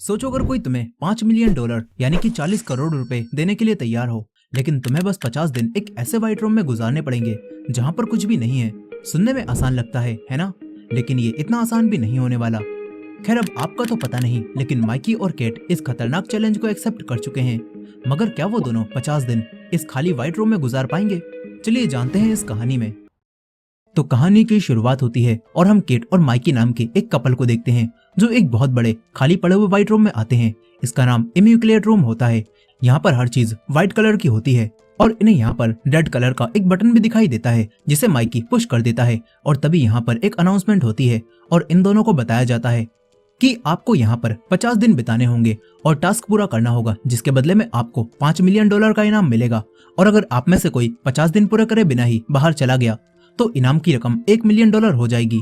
सोचो अगर कोई तुम्हें $5 मिलियन यानी कि 40 करोड़ रुपए देने के लिए तैयार हो, लेकिन तुम्हें बस 50 दिन एक ऐसे व्हाइट रूम में गुजारने पड़ेंगे जहां पर कुछ भी नहीं है। सुनने में आसान लगता है ना? लेकिन ये इतना आसान भी नहीं होने वाला। खैर अब आपका तो पता नहीं, लेकिन माइकी और केट इस खतरनाक चैलेंज को एक्सेप्ट कर चुके हैं। मगर क्या वो दोनों 50 दिन इस खाली व्हाइट रूम में गुजार पाएंगे? चलिए जानते हैं इस कहानी में। तो कहानी की शुरुआत होती है और हम केट और माइकी नाम के एक कपल को देखते हैं जो एक बहुत बड़े खाली पड़े हुए व्हाइट रूम में आते हैं। इसका नाम इम्यूक्लेट रूम होता है। यहाँ पर हर चीज व्हाइट कलर की होती है और इन्हें यहाँ पर रेड कलर का एक बटन भी दिखाई देता है जिसे माइकी पुश कर देता है और तभी यहाँ पर एक अनाउंसमेंट होती है और इन दोनों को बताया जाता है कि आपको यहाँ पर 50 दिन बिताने होंगे और टास्क पूरा करना होगा, जिसके बदले में आपको $5 मिलियन का इनाम मिलेगा। और अगर आप में से कोई 50 दिन पूरे करे बिना ही बाहर चला गया तो इनाम की रकम $1 मिलियन हो जाएगी।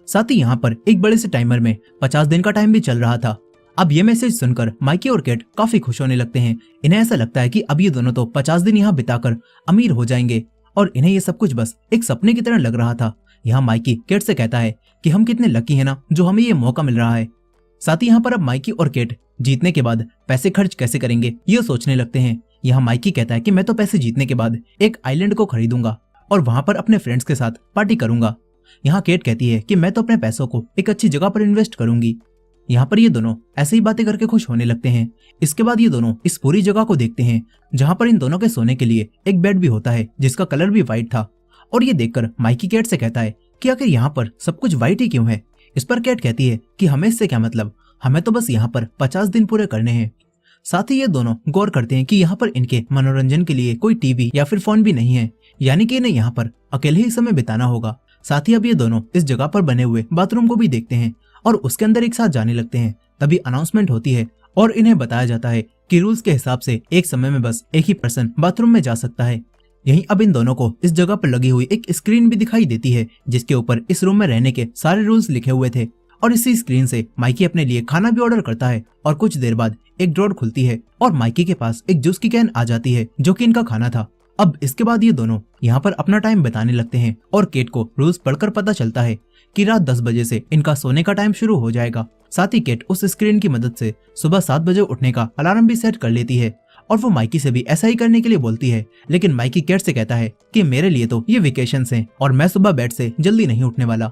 साथ ही यहाँ पर एक बड़े से टाइमर में 50 दिन का टाइम भी चल रहा था। अब ये मैसेज सुनकर माइकी और केट काफी खुश होने लगते हैं। इन्हें ऐसा लगता है कि अब ये दोनों तो 50 दिन यहाँ बिताकर अमीर हो जाएंगे और इन्हें ये सब कुछ बस एक सपने की तरह लग रहा था। यहाँ माइकी केट से कहता है कि हम कितने लकी हैं ना जो हमें ये मौका मिल रहा है। साथ ही यहाँ पर अब माइकी और केट जीतने के बाद पैसे खर्च कैसे करेंगे ये सोचने लगते हैं। यहाँ माइकी कहता है कि मैं तो पैसे जीतने के बाद एक आइलैंड को खरीदूंगा और वहां पर अपने फ्रेंड्स के साथ पार्टी करूंगा। यहाँ केट कहती है कि मैं तो अपने पैसों को एक अच्छी जगह पर इन्वेस्ट करूंगी। यहाँ पर ये दोनों ऐसे ही बातें करके खुश होने लगते हैं। इसके बाद ये दोनों इस पूरी जगह को देखते हैं जहाँ पर इन दोनों के सोने के लिए एक बेड भी होता है जिसका कलर भी व्हाइट था। और ये देखकर माइकी केट से कहता है कि आखिर यहाँ पर सब कुछ व्हाइट ही क्यों है। इस पर केट कहती है कि हमें इससे क्या मतलब, हमें तो बस यहाँ पर 50 दिन पूरे करने हैं। साथ ही ये दोनों गौर करते हैं कि यहाँ पर इनके मनोरंजन के लिए कोई टीवी या फिर फोन भी नहीं है, यानी कि इन्हें यहाँ पर अकेले ही समय बिताना होगा। साथ ही अब ये दोनों इस जगह पर बने हुए बाथरूम को भी देखते हैं और उसके अंदर एक साथ जाने लगते हैं। तभी अनाउंसमेंट होती है और इन्हें बताया जाता है कि रूल्स के हिसाब से एक समय में बस एक ही पर्सन बाथरूम में जा सकता है। यहीं अब इन दोनों को इस जगह पर लगी हुई एक स्क्रीन भी दिखाई देती है जिसके ऊपर इस रूम में रहने के सारे रूल्स लिखे हुए थे। और इसी स्क्रीन से माइकी अपने लिए खाना भी ऑर्डर करता है और कुछ देर बाद एक ड्रॉर खुलती है और माइकी के पास एक जूस की कैन आ जाती है जो कि इनका खाना था। अब इसके बाद ये दोनों यहाँ पर अपना टाइम बिताने लगते हैं और केट को रूल्स पढ़कर पता चलता है कि रात 10 बजे से इनका सोने का टाइम शुरू हो जाएगा। साथ ही केट उस स्क्रीन की मदद से सुबह 7 बजे उठने का अलार्म भी सेट कर लेती है और वो माइकी से भी ऐसा ही करने के लिए बोलती है। लेकिन माइकी केट से कहता है कि मेरे लिए तो ये वेकेशंस हैं और मैं सुबह बेड से जल्दी नहीं उठने वाला।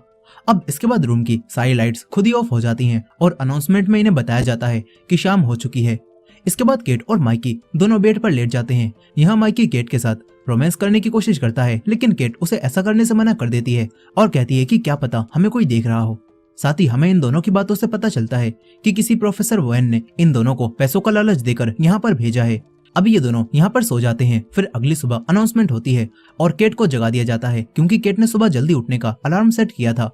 अब इसके बाद रूम की सारी लाइट्स खुद ही ऑफ हो जाती हैं और अनाउंसमेंट में इन्हें बताया जाता है कि शाम हो चुकी है। इसके बाद केट और माइकी दोनों बेड पर लेट जाते हैं। यहाँ माइकी केट के साथ रोमांस करने की कोशिश करता है, लेकिन केट उसे ऐसा करने से मना कर देती है और कहती है कि क्या पता हमें कोई देख रहा हो। साथ ही हमें इन दोनों की बातों से पता चलता है कि किसी प्रोफेसर वोएन ने इन दोनों को पैसों का लालच देकर यहाँ पर भेजा है। अभी ये दोनों यहाँ पर सो जाते हैं। फिर अगली सुबह अनाउंसमेंट होती है और केट को जगा दिया जाता है क्योंकि केट ने सुबह जल्दी उठने का अलार्म सेट किया था।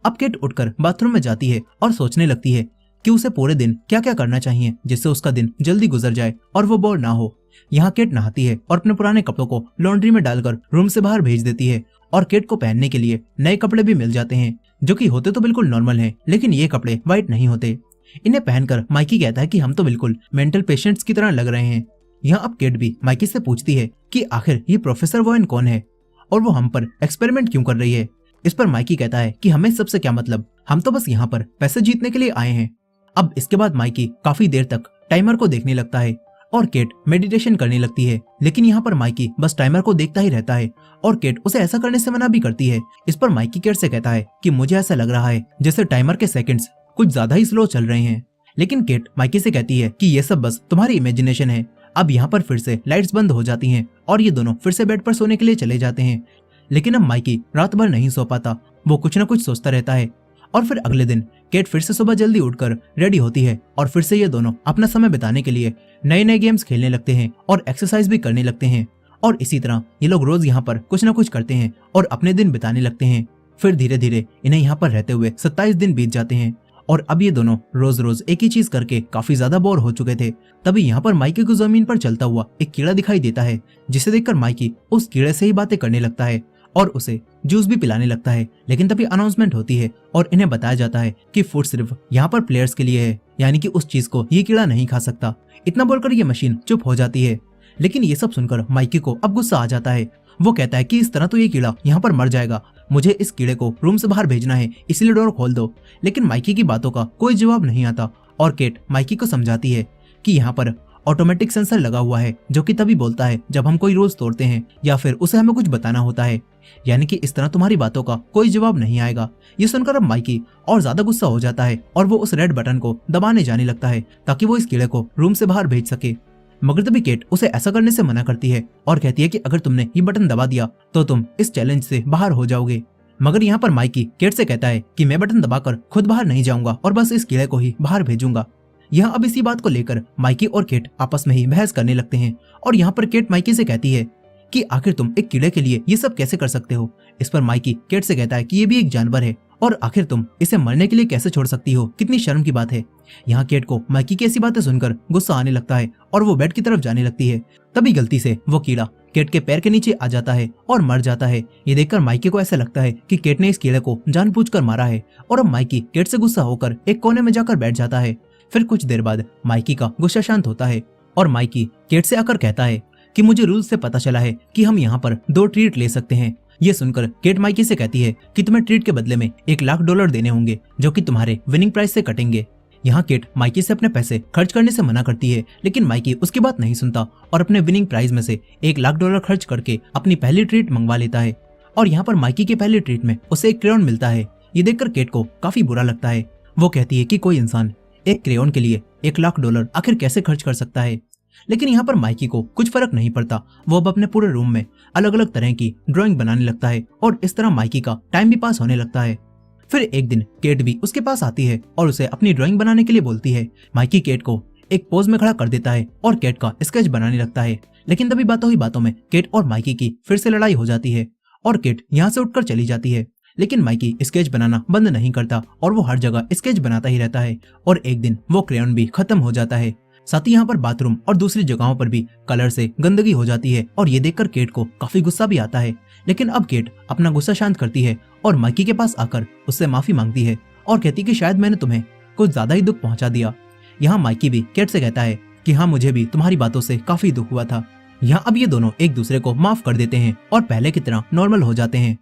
अब केट उठकर बाथरूम में जाती है और सोचने लगती है कि उसे पूरे दिन क्या क्या करना चाहिए जिससे उसका दिन जल्दी गुजर जाए और वो बोर ना हो। यहाँ केट नहाती है और अपने पुराने कपड़ों को लॉन्ड्री में डालकर रूम से बाहर भेज देती है और केट को पहनने के लिए नए कपड़े भी मिल जाते हैं जो कि होते तो बिल्कुल नॉर्मल हैं, लेकिन ये कपड़े व्हाइट नहीं होते। इन्हें पहनकर माइकी कहता है कि हम तो बिल्कुल मेंटल पेशेंट्स की तरह लग रहे हैं। यहाँ अब केट भी माइकी से पूछती है कि आखिर ये प्रोफेसर वोएन कौन है और वो हम पर एक्सपेरिमेंट क्यों कर रही है। इस पर माइकी कहता है कि हमें सबसे क्या मतलब, हम तो बस यहाँ पर पैसे जीतने के लिए आए हैं। अब इसके बाद माइकी काफी देर तक टाइमर को देखने लगता है और केट मेडिटेशन करने लगती है, लेकिन यहाँ पर माइकी बस टाइमर को देखता ही रहता है और केट उसे ऐसा करने से मना भी करती है। इस पर माइकी केट से कहता है कि मुझे ऐसा लग रहा है जैसे टाइमर के सेकंड्स कुछ ज्यादा ही स्लो चल रहे हैं। लेकिन केट माइकी से कहती है कि ये सब बस तुम्हारी इमेजिनेशन है। अब यहाँ पर फिर से लाइट्स बंद हो जाती हैं और ये दोनों फिर से बेड पर सोने के लिए चले जाते हैं। लेकिन अब माइकी रात भर नहीं सो पाता, वो कुछ न कुछ सोचता रहता है। और फिर अगले दिन केट फिर से सुबह जल्दी उठकर रेडी होती है और फिर से ये दोनों अपना समय बिताने के लिए नए नए गेम्स खेलने लगते हैं और एक्सरसाइज भी करने लगते हैं। और इसी तरह ये लोग रोज यहाँ पर कुछ न कुछ करते हैं और अपने दिन बिताने लगते हैं। फिर धीरे धीरे इन्हें यहाँ पर रहते हुए 27 दिन बीत जाते हैं और अब ये दोनों रोज रोज एक ही चीज करके काफी ज्यादा बोर हो चुके थे। तभी यहाँ पर माइकी को जमीन पर चलता हुआ एक कीड़ा दिखाई देता है जिसे देखकर माइकी उस कीड़े से ही बातें करने लगता है और उसे जूस भी पिलाने लगता है। लेकिन तभी अनाउंसमेंट होती है और इन्हें बताया जाता है कि फूड सिर्फ यहाँ पर प्लेयर्स के लिए है, यानी कि उस चीज को ये कीड़ा नहीं खा सकता। इतना बोलकर ये मशीन चुप हो जाती है। लेकिन ये सब सुनकर माइकी को अब गुस्सा आ जाता है। वो कहता है कि इस तरह तो ये कीड़ा यहाँ पर मर जाएगा, मुझे इस कीड़े को रूम से बाहर भेजना है, इसलिए डोर खोल दो। लेकिन माइकी की बातों का कोई जवाब नहीं आता और केट माइकी को समझाती है कि यहाँ पर ऑटोमेटिक सेंसर लगा हुआ है जो कि तभी बोलता है जब हम कोई रूल्स तोड़ते हैं या फिर उसे हमें कुछ बताना होता है, यानी कि इस तरह तुम्हारी बातों का कोई जवाब नहीं आएगा। ये सुनकर अब माइकी और ज्यादा गुस्सा हो जाता है और वो उस रेड बटन को दबाने जाने लगता है ताकि वो इस कीड़े को रूम से बाहर भेज सके। मगर तभी केट उसे ऐसा करने से मना करती है और कहती है कि अगर तुमने ये बटन दबा दिया तो तुम इस चैलेंज से बाहर हो जाओगे। मगर यहाँ पर माइकी केट से कहता है कि मैं बटन दबाकर खुद बाहर नहीं जाऊंगा और बस इस कीड़े को ही बाहर भेजूंगा। यहाँ अब इसी बात को लेकर माइकी और केट आपस में ही बहस करने लगते हैं और यहाँ पर केट माइकी से कहती है कि आखिर तुम एक कीड़े के लिए ये सब कैसे कर सकते हो। इस पर माइकी केट से कहता है कि ये भी एक जानवर है और आखिर तुम इसे मरने के लिए कैसे छोड़ सकती हो, कितनी शर्म की बात है। यहाँ केट को माइकी की ऐसी बातें सुनकर गुस्सा आने लगता है और वो बेड की तरफ जाने लगती है। तभी गलती से वो कीड़ा केट के पैर के नीचे आ जाता है और मर जाता है। ये देखकर माइकी को ऐसा लगता है कि केट ने इस कीड़े को जानबूझकर मारा है और अब माइकी केट से गुस्सा होकर एक कोने में जाकर बैठ जाता है। फिर कुछ देर बाद माइकी का गुस्सा शांत होता है और माइकी केट से आकर कहता है कि मुझे रूल्स से पता चला है कि हम यहाँ पर 2 ट्रीट ले सकते हैं। ये सुनकर केट माइकी से कहती है कि तुम्हें ट्रीट के बदले में $1,00,000 देने होंगे जो कि तुम्हारे विनिंग प्राइस से कटेंगे। यहाँ केट माइकी से अपने पैसे खर्च करने से मना करती है, लेकिन माइकी उसकी बात नहीं सुनता और अपने विनिंग प्राइस में से $1,00,000 खर्च करके अपनी पहली ट्रीट मंगवा लेता है। और यहाँ पर माइकी के पहली ट्रीट में उसे एक क्रेयॉन मिलता है। ये देखकर केट को काफी बुरा लगता है। वो कहती है कि कोई इंसान एक क्रेयॉन के लिए $1,00,000 आखिर कैसे खर्च कर सकता है। लेकिन यहाँ पर माइकी को कुछ फर्क नहीं पड़ता। वो अब अपने पूरे रूम में अलग अलग तरह की ड्राइंग बनाने लगता है और इस तरह माइकी का टाइम भी पास होने लगता है। फिर एक दिन केट भी उसके पास आती है और उसे अपनी ड्राइंग बनाने के लिए बोलती है। माइकी केट को एक पोज में खड़ा कर देता है और केट का स्केच बनाने लगता है। लेकिन तभी बातों ही बातों में केट और माइकी की फिर से लड़ाई हो जाती है और केट यहाँ से उठकर चली जाती है। लेकिन माइकी स्केच बनाना बंद नहीं करता और वो हर जगह स्केच बनाता ही रहता है और एक दिन वो क्रेयॉन भी खत्म हो जाता है। साथ ही यहाँ पर बाथरूम और दूसरी जगहों पर भी कलर से गंदगी हो जाती है और ये देखकर केट को काफी गुस्सा भी आता है। लेकिन अब केट अपना गुस्सा शांत करती है और माइकी के पास आकर उससे माफी मांगती है और कहती कि शायद मैंने तुम्हें कुछ ज्यादा ही दुख पहुंचा दिया। यहाँ माइकी भी केट से कहता है कि हाँ, मुझे भी तुम्हारी बातों से काफी दुख हुआ था। यहाँ अब ये दोनों एक दूसरे को माफ कर देते हैं और पहले की तरह नॉर्मल हो जाते हैं।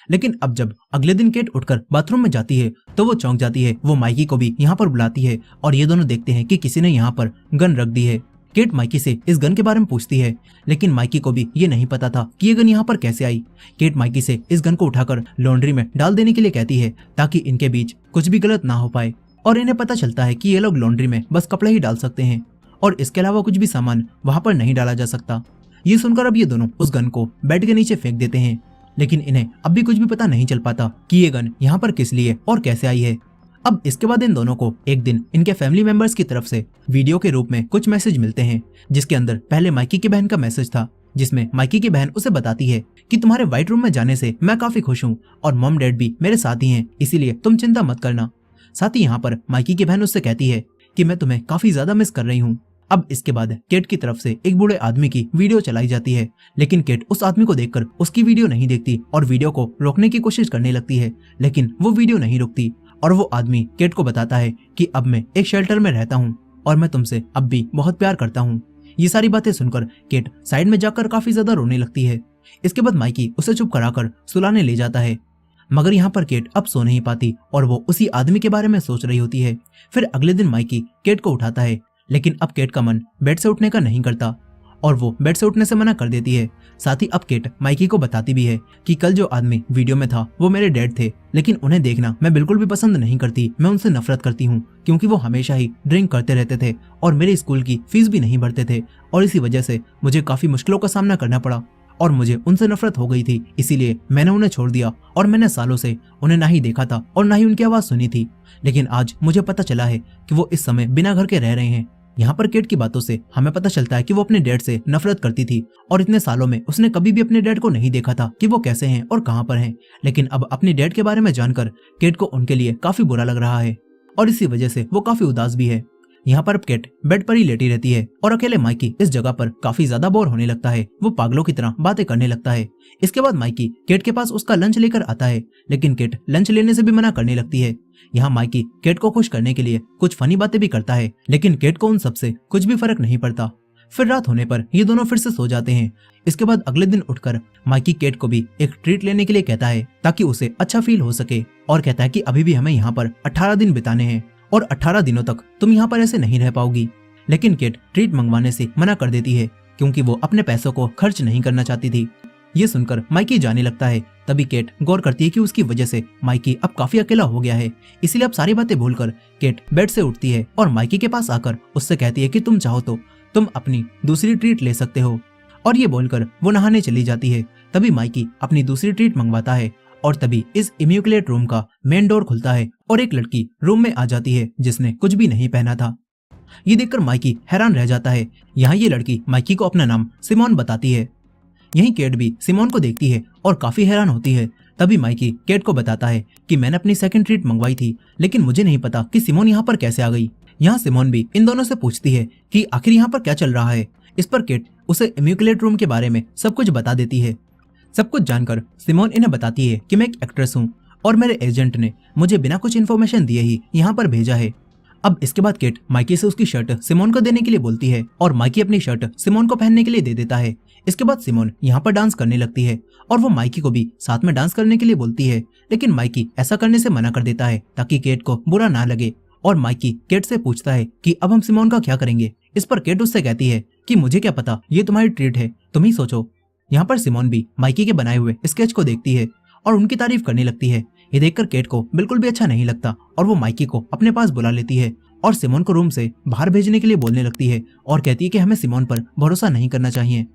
लेकिन अब जब अगले दिन केट उठकर बाथरूम में जाती है तो वो चौंक जाती है। वो माइकी को भी यहाँ पर बुलाती है और ये दोनों देखते हैं कि किसी ने यहाँ पर गन रख दी है। केट माइकी से इस गन के बारे में पूछती है, लेकिन माइकी को भी ये नहीं पता था कि ये गन यहाँ पर कैसे आई। केट माइकी से इस गन को उठाकर लॉन्ड्री में डाल देने के लिए कहती है ताकि इनके बीच कुछ भी गलत ना हो पाए और इन्हें पता चलता है कि ये लोग लॉन्ड्री में बस कपड़े ही डाल सकते हैं और इसके अलावा कुछ भी सामान वहां पर नहीं डाला जा सकता। ये सुनकर अब ये दोनों उस गन को बेड के नीचे फेंक देते हैं, लेकिन इन्हें अब भी कुछ भी पता नहीं चल पाता कि ये गन यहाँ पर किस लिए और कैसे आई है। अब इसके बाद इन दोनों को एक दिन इनके फैमिली मेंबर्स की तरफ से वीडियो के रूप में कुछ मैसेज मिलते हैं, जिसके अंदर पहले माइकी की बहन का मैसेज था जिसमें माइकी की बहन उसे बताती है कि तुम्हारे व्हाइट रूम में जाने से मैं काफी खुश हूँ और मॉम डैड भी मेरे साथ ही हैं, इसीलिए तुम चिंता मत करना। साथ ही यहाँ पर माइकी की बहन उससे कहती है कि मैं तुम्हें काफी ज्यादा मिस कर रही हूँ। अब इसके बाद केट की तरफ से एक बूढ़े आदमी की वीडियो चलाई जाती है, लेकिन केट उस आदमी को देखकर उसकी वीडियो नहीं देखती और वीडियो को रोकने की कोशिश करने लगती है, लेकिन वो वीडियो नहीं रुकती और वो आदमी केट को बताता है कि अब मैं एक शेल्टर में रहता हूँ और मैं तुमसे अब भी बहुत प्यार करता हूँ। ये सारी बातें सुनकर केट साइड में जाकर काफी ज्यादा रोने लगती है। इसके बाद माइकी उसे चुप कराकर सुलाने ले जाता है, मगर यहाँ पर केट अब सो नहीं पाती और वो उसी आदमी के बारे में सोच रही होती है। फिर अगले दिन माइकी केट को उठाता है, लेकिन अब केट का मन बेड से उठने का नहीं करता और वो बेड से उठने से मना कर देती है। साथ ही अब केट माइकी को बताती भी है कि कल जो आदमी वीडियो में था वो मेरे डैड थे, लेकिन उन्हें देखना मैं बिल्कुल भी पसंद नहीं करती। मैं उनसे नफरत करती हूँ क्योंकि वो हमेशा ही ड्रिंक करते रहते थे और मेरे स्कूल की फीस भी नहीं भरते थे और इसी वजह से मुझे काफी मुश्किलों का सामना करना पड़ा और मुझे उनसे नफरत हो गई थी, इसीलिए मैंने उन्हें छोड़ दिया और मैंने सालों से उन्हें ना ही देखा था और ना ही उनकी आवाज सुनी थी। लेकिन आज मुझे पता चला है कि वो इस समय बिना घर के रह रहे हैं। यहाँ पर केट की बातों से हमें पता चलता है कि वो अपने डैड से नफरत करती थी और इतने सालों में उसने कभी भी अपने डैड को नहीं देखा था कि वो कैसे हैं और कहाँ पर हैं। लेकिन अब अपने डैड के बारे में जानकर केट को उनके लिए काफी बुरा लग रहा है और इसी वजह से वो काफी उदास भी है। यहाँ पर केट बेड पर ही लेटी रहती है और अकेले माइकी इस जगह पर काफी ज्यादा बोर होने लगता है। वो पागलों की तरह बातें करने लगता है। इसके बाद माइकी केट के पास उसका लंच लेकर आता है, लेकिन केट लंच लेने से भी मना करने लगती है। यहाँ माइकी केट को खुश करने के लिए कुछ फनी बातें भी करता है, लेकिन केट को उन सबसे कुछ भी फर्क नहीं पड़ता। फिर रात होने पर ये दोनों फिर से सो जाते हैं। इसके बाद अगले दिन उठकर माइकी केट को भी एक ट्रीट लेने के लिए कहता है ताकि उसे अच्छा फील हो सके और कहता है कि अभी भी हमें यहाँ पर 18 दिन बिताने हैं और 18 दिनों तक तुम यहाँ पर ऐसे नहीं रह पाओगी। लेकिन केट ट्रीट मंगवाने से मना कर देती है क्योंकि वो अपने पैसों को खर्च नहीं करना चाहती थी। ये सुनकर माइकी जाने लगता है। तभी केट गौर करती है कि उसकी वजह से माइकी अब काफी अकेला हो गया है, इसलिए अब सारी बातें भूलकर केट बेड से उठती है और माइकी के पास आकर उससे कहती है कि तुम चाहो तो तुम अपनी दूसरी ट्रीट ले सकते हो। और ये बोलकर वो नहाने चली जाती है। तभी माइकी अपनी दूसरी ट्रीट मंगवाता है और तभी इस इम्यूकुलेट रूम का मेन डोर खुलता है और एक लड़की रूम में आ जाती है जिसने कुछ भी नहीं पहना था। ये देखकर माइकी हैरान रह जाता है। यहाँ ये लड़की माइकी को अपना नाम सिमोन बताती है। यहीं केट भी सिमोन को देखती है और काफी हैरान होती है। तभी माइकी केट को बताता है कि मैंने अपनी सेकंड ट्रीट मंगवाई थी, लेकिन मुझे नहीं पता कि सिमोन यहाँ पर कैसे आ गई। यहाँ सिमोन भी इन दोनों से पूछती है कि आखिर यहाँ पर क्या चल रहा है। इस पर केट उसे इम्यूकुलेट रूम के बारे में सब कुछ बता देती है। सब कुछ जानकर सिमोन इन्हें बताती है कि मैं एक एक्ट्रेस हूँ और मेरे एजेंट ने मुझे बिना कुछ इन्फॉर्मेशन दिए ही यहाँ पर भेजा है। अब इसके बाद केट माइकी से उसकी शर्ट सिमोन को देने के लिए बोलती है और माइकी अपनी शर्ट सिमोन को पहनने के लिए दे देता है। इसके बाद सिमोन यहाँ पर डांस करने लगती है और वो माइकी को भी साथ में डांस करने के लिए बोलती है, लेकिन माइकी ऐसा करने से मना कर देता है ताकि केट को बुरा ना लगे। और माइकी केट से पूछता है कि अब हम सिमोन का क्या करेंगे। इस पर केट उससे कहती है कि मुझे क्या पता, ये तुम्हारी ट्रीट है, तुम ही सोचो। यहाँ पर सिमोन भी माइकी के बनाए हुए स्केच को देखती है और उनकी तारीफ करने लगती है। ये देखकर केट को बिल्कुल भी अच्छा नहीं लगता और वो माइकी को अपने पास बुला लेती है और सिमोन को रूम से बाहर भेजने के लिए बोलने लगती है और कहती है कि हमें सिमोन पर भरोसा नहीं करना चाहिए।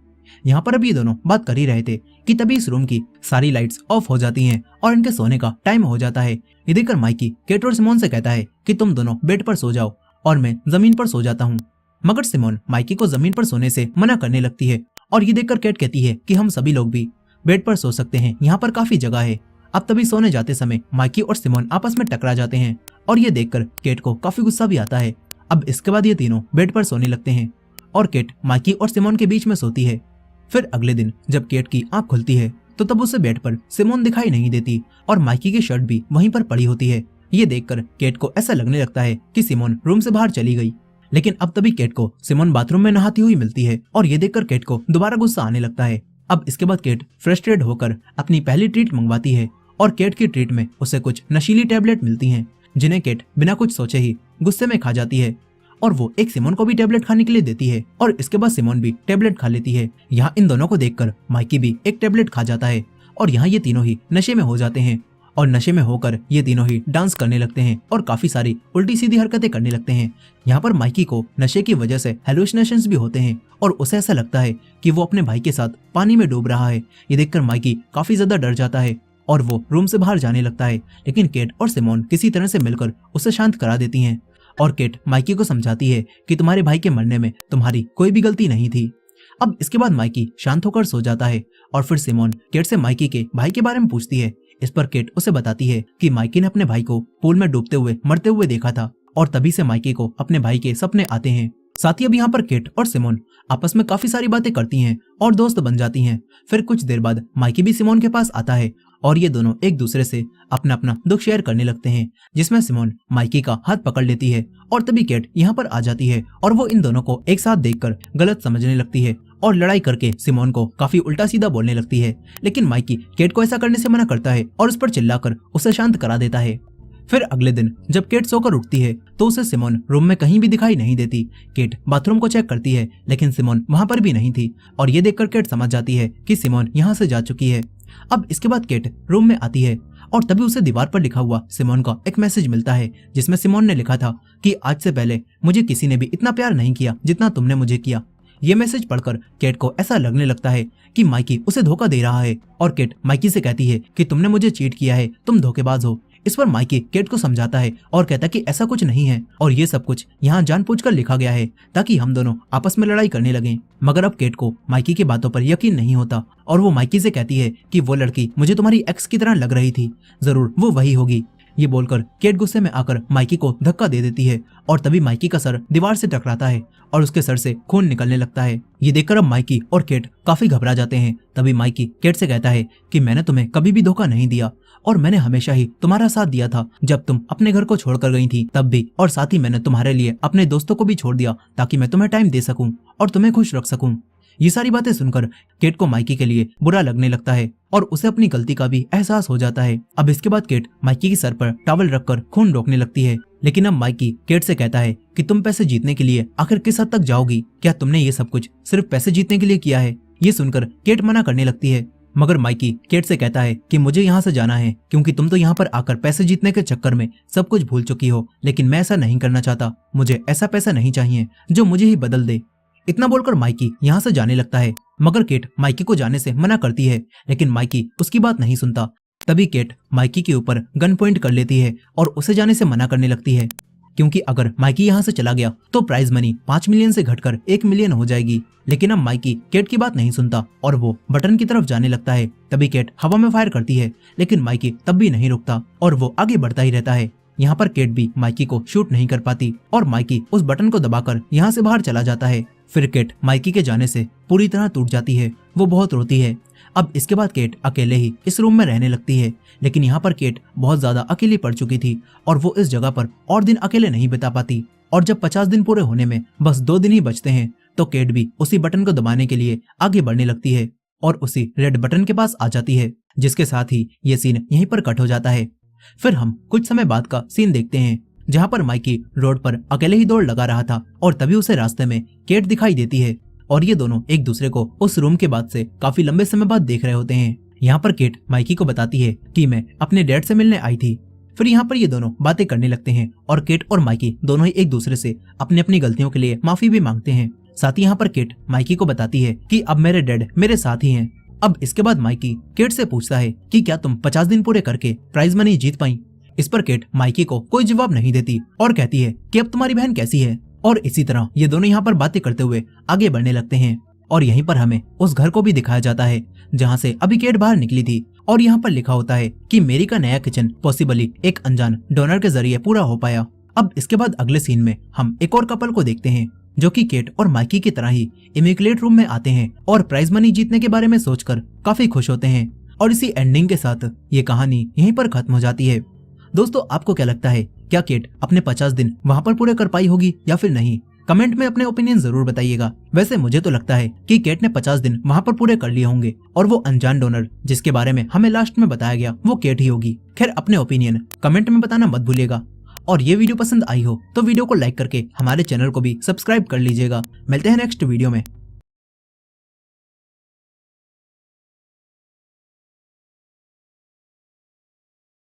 यहाँ पर अब ये दोनों बात कर ही रहे थे कि तभी इस रूम की सारी लाइट्स ऑफ हो जाती हैं और इनके सोने का टाइम हो जाता है। ये देखकर माइकी केट और सिमोन से कहता है कि तुम दोनों बेड पर सो जाओ और मैं जमीन पर सो जाता हूँ। मगर सिमोन माइकी को जमीन पर सोने से मना करने लगती है और ये देखकर केट कहती है कि हम सभी लोग भी बेड पर सो सकते हैं, यहाँ पर काफी जगह है। अब तभी सोने जाते समय माइकी और सिमोन आपस में टकरा जाते हैं और ये देखकर केट को काफी गुस्सा भी आता है। अब इसके बाद ये तीनों बेड पर सोने लगते हैं और केट माइकी और सिमोन के बीच में सोती है। फिर अगले दिन जब केट की आंख खुलती है तो तब उसे बेड पर सिमोन दिखाई नहीं देती और माइकी की शर्ट भी वहीं पर पड़ी होती है। ये देखकर केट को ऐसा लगने लगता है कि सिमोन रूम से बाहर चली गई, लेकिन अब तभी केट को सिमोन बाथरूम में नहाती हुई मिलती है और ये देखकर केट को दोबारा गुस्सा आने लगता है। अब इसके बाद केट फ्रस्ट्रेट होकर अपनी पहली ट्रीट मंगवाती है और केट की ट्रीट में उसे कुछ नशीली टैबलेट मिलती हैं जिन्हें केट बिना कुछ सोचे ही गुस्से में खा जाती है और वो एक सिमोन को भी टैबलेट खाने के लिए देती है और इसके बाद सिमोन भी टैबलेट खा लेती है। यहाँ इन दोनों को देखकर माइकी भी एक टैबलेट खा जाता है और यहाँ ये तीनों ही नशे में हो जाते हैं और नशे में होकर ये तीनों ही डांस करने लगते हैं और काफी सारी उल्टी सीधी हरकतें करने लगते हैं। यहाँ पर माइकी को नशे की वजह से हेलुसिनेशंस भी होते हैं और उसे ऐसा लगता है कि वो अपने भाई के साथ पानी में डूब रहा है। ये देखकर माइकी काफी ज्यादा डर जाता है और वो रूम से बाहर जाने लगता है, लेकिन केट और सिमोन किसी तरह से मिलकर उसे शांत करा देती हैं और केट माइकी को समझाती है कि तुम्हारे भाई के मरने में तुम्हारी कोई भी गलती नहीं थी। अब इसके बाद माइकी शांत होकर सो जाता है और फिर सिमोन केट से माइकी के भाई के बारे में पूछती है। इस पर केट उसे बताती है कि माइकी ने अपने भाई को पूल में डूबते हुए मरते हुए देखा था और तभी से माइकी को अपने भाई के सपने आते हैं। साथ ही अब यहाँ पर केट और सिमोन आपस में काफी सारी बातें करती हैं और दोस्त बन जाती हैं। फिर कुछ देर बाद माइकी भी सिमोन के पास आता है और ये दोनों एक दूसरे से अपना अपना दुख शेयर करने लगते हैं, जिसमें सिमोन माइकी का हाथ पकड़ लेती है और तभी केट यहाँ पर आ जाती है और वो इन दोनों को एक साथ देखकर गलत समझने लगती है और लड़ाई करके सिमोन को काफी उल्टा सीधा बोलने लगती है। लेकिन माइकी केट को ऐसा करने से मना करता है और उस पर चिल्लाकर उसे शांत करा देता है। फिर अगले दिन जब केट सोकर उठती है तो उसे सिमोन रूम में कहीं भी दिखाई नहीं देती। केट बाथरूम को चेक करती है लेकिन सिमोन वहां पर भी नहीं थी और ये देखकर केट समझ जाती है कि सिमोन यहाँ से जा चुकी है। अब इसके बाद केट रूम में आती है और तभी उसे दीवार पर लिखा हुआ सिमोन का एक मैसेज मिलता है जिसमें सिमोन ने लिखा था कि आज से पहले मुझे किसी ने भी इतना प्यार नहीं किया जितना तुमने मुझे किया। ये मैसेज पढ़कर केट को ऐसा लगने लगता है कि माइकी उसे धोखा दे रहा है और केट माइकी से कहती है कि तुमने मुझे चीट किया है, तुम धोखेबाज हो। इस पर माइकी केट को समझाता है और कहता है कि ऐसा कुछ नहीं है और ये सब कुछ यहाँ जानबूझकर लिखा गया है ताकि हम दोनों आपस में लड़ाई करने लगें। मगर अब केट को माइकी की बातों पर यकीन नहीं होता और वो माइकी से कहती है कि वो लड़की मुझे तुम्हारी एक्स की तरह लग रही थी, जरूर वो वही होगी। ये बोलकर केट गुस्से में आकर माइकी को धक्का दे देती है और तभी माइकी का सर दीवार से टकराता है और उसके सर से खून निकलने लगता है। ये देखकर अब माइकी और केट काफी घबरा जाते हैं। तभी माइकी केट से कहता है कि मैंने तुम्हें कभी भी धोखा नहीं दिया और मैंने हमेशा ही तुम्हारा साथ दिया था जब तुम अपने घर को छोड़कर गई थी तब भी, और साथ ही मैंने तुम्हारे लिए अपने दोस्तों को भी छोड़ दिया ताकि मैं तुम्हें टाइम दे सकूं और तुम्हें खुश रख सकूं। ये सारी बातें सुनकर केट को माइकी के लिए बुरा लगने लगता है और उसे अपनी गलती का भी एहसास हो जाता है। अब इसके बाद केट माइकी के सर पर टॉवल रखकर खून रोकने लगती है, लेकिन अब माइकी केट से कहता है कि तुम पैसे जीतने के लिए आखिर किस हद तक जाओगी? क्या तुमने ये सब कुछ सिर्फ पैसे जीतने के लिए किया है? ये सुनकर केट मना करने लगती है, मगर माइकी केट से कहता है कि मुझे यहाँ से जाना है क्योंकि तुम तो यहाँ पर आकर पैसे जीतने के चक्कर में सब कुछ भूल चुकी हो, लेकिन मैं ऐसा नहीं करना चाहता। मुझे ऐसा पैसा नहीं चाहिए जो मुझे ही बदल दे। इतना बोलकर माइकी यहाँ से जाने लगता है, मगर केट माइकी को जाने से मना करती है, लेकिन माइकी उसकी बात नहीं सुनता। तभी केट माइकी के ऊपर गन पॉइंट कर लेती है और उसे जाने से मना करने लगती है, क्योंकि अगर माइकी यहाँ से चला गया तो प्राइज मनी 5 मिलियन से घटकर 1 मिलियन हो जाएगी। लेकिन अब माइकी केट की बात नहीं सुनता और वो बटन की तरफ जाने लगता है। तभी केट हवा में फायर करती है, लेकिन माइकी तब भी नहीं रुकता और वो आगे बढ़ता ही रहता है। यहाँ पर केट भी माइकी को शूट नहीं कर पाती और माइकी उस बटन को दबाकर यहाँ से बाहर चला जाता है। फिर केट माइकी के जाने से पूरी तरह टूट जाती है, वो बहुत रोती है। अब इसके बाद केट अकेले ही इस रूम में रहने लगती है, लेकिन यहाँ पर केट बहुत ज्यादा अकेली पड़ चुकी थी और वो इस जगह पर और दिन अकेले नहीं बिता पाती। और जब 50 दिन पूरे होने में बस 2 दिन ही बचते हैं तो केट भी उसी बटन को दबाने के लिए आगे बढ़ने लगती है और उसी रेड बटन के पास आ जाती है, जिसके साथ ही ये सीन यहीं पर कट हो जाता है। फिर हम कुछ समय बाद का सीन देखते हैं, जहाँ पर माइकी रोड पर अकेले ही दौड़ लगा रहा था और तभी उसे रास्ते में केट दिखाई देती है और ये दोनों एक दूसरे को उस रूम के बाद से काफी लंबे समय बाद देख रहे होते हैं। यहाँ पर केट माइकी को बताती है कि मैं अपने डैड से मिलने आई थी। फिर यहाँ पर ये दोनों बातें करने लगते हैं और केट और माइकी दोनों ही एक दूसरे से अपनी अपनी गलतियों के लिए माफी भी मांगते हैं। साथ ही यहाँ पर केट माइकी को बताती है कि अब मेरे डैड मेरे साथ ही हैं। अब इसके बाद माइकी केट से पूछता है कि क्या तुम 50 दिन पूरे करके प्राइज मनी जीत पाई? इस पर केट माइकी को कोई जवाब नहीं देती और कहती है कि अब तुम्हारी बहन कैसी है। और इसी तरह ये दोनों यहाँ पर बातें करते हुए आगे बढ़ने लगते हैं और यहीं पर हमें उस घर को भी दिखाया जाता है जहाँ से अभी केट बाहर निकली थी और यहाँ पर लिखा होता है कि मेरी का नया किचन पॉसिबली एक अनजान डोनर के जरिए पूरा हो पाया। अब इसके बाद अगले सीन में हम एक और कपल को देखते हैं जो कि केट और माइकी की तरह ही इमिकुलेट रूम में आते हैं और प्राइज मनी जीतने के बारे में सोचकर काफी खुश होते हैं। और इसी एंडिंग के साथ ये कहानी यहीं पर खत्म हो जाती है। दोस्तों, आपको क्या लगता है, क्या केट अपने 50 दिन वहाँ पर पूरे कर पाई होगी या फिर नहीं? कमेंट में अपने ओपिनियन जरूर बताइएगा। वैसे मुझे तो लगता है कि केट ने 50 दिन वहाँ पर पूरे कर लिए होंगे और वो अनजान डोनर जिसके बारे में हमें लास्ट में बताया गया वो केट ही होगी। खैर, अपने ओपिनियन कमेंट में बताना मत भूलिएगा। और ये वीडियो पसंद आई हो तो वीडियो को लाइक करके हमारे चैनल को भी सब्सक्राइब कर लीजिएगा। मिलते हैं नेक्स्ट वीडियो में।